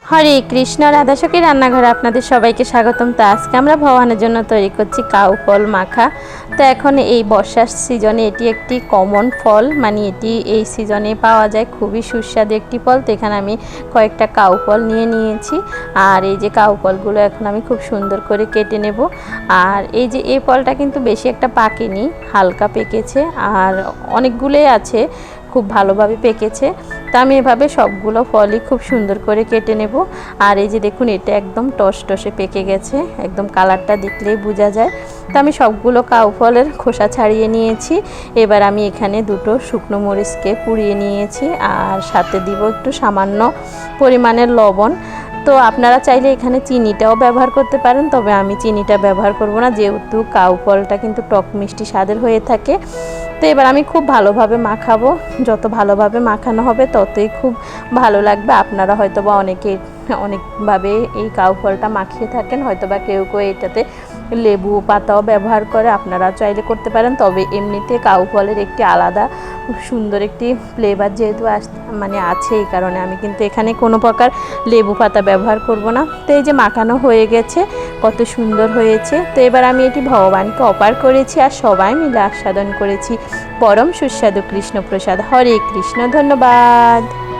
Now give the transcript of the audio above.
হরে কৃষ্ণ, রাধাসখী রান্নাঘরে আপনাদের সবাইকে স্বাগতম। তো আজকে আমরা ভগবানের জন্য তৈরি করছি কাউ ফল মাখা। তো এখন এই বর্ষার সিজনে এটি একটি কমন ফল, মানে এটি এই সিজনে পাওয়া যায়, খুবই সুস্বাদু একটি ফল। তো এখানে আমি কয়েকটা কাউ ফল নিয়েছি, আর এই যে কাউ ফলগুলো এখন আমি খুব সুন্দর করে কেটে নেব। আর এই যে এই ফলটা কিন্তু বেশি একটা পাকেনি, হালকা পেকেছে, আর অনেকগুলোই আছে খুব ভালোভাবে পেকেছে। তো আমি এভাবে সবগুলো ফলই খুব সুন্দর করে কেটে নেব। আর এই যে দেখুন, এটা একদম টসটসে পেকে গেছে, একদম কালারটা দেখলেই বোঝা যায়। তো আমি সবগুলো কাউ ফলের খোসা ছাড়িয়ে নিয়েছি। এবার আমি এখানে দুটো শুকনো মরিচকে পুড়িয়ে নিয়েছি, আর সাথে দিব একটু সামান্য পরিমাণের লবণ। তো আপনারা চাইলে এখানে চিনিটাও ব্যবহার করতে পারেন, তবে আমি চিনিটা ব্যবহার করব না, যেহেতু কাউ ফলটা কিন্তু টক মিষ্টি স্বাদের হয়ে থাকে। তো এবার আমি খুব ভালোভাবে মাখাবো, যত ভালোভাবে মাখানো হবে ততই খুব ভালো লাগবে। আপনারা হয়তোবা অনেকভাবে এই কাউ ফলটা মাখিয়ে থাকেন, হয়তোবা কেউ কেউ এটাতে লেবু পাতাও ব্যবহার করে, আপনারা চাইলে করতে পারেন। তবে এমনিতে কাউ ফলের একটি আলাদা সুন্দর একটি ফ্লেভার যেহেতু আছে, এই কারণে আমি কিন্তু এখানে কোনো প্রকার লেবু পাতা ব্যবহার করব না। তো এই যে মাখানো হয়ে গেছে, কত সুন্দর হয়েছে। তো এবার আমি এটি ভগবানকে অর্পণ করেছি, আর সবাই মিলে আস্বাদন করেছি। পরম সুস্বাদু কৃষ্ণ প্রসাদ। হরে কৃষ্ণ। ধন্যবাদ।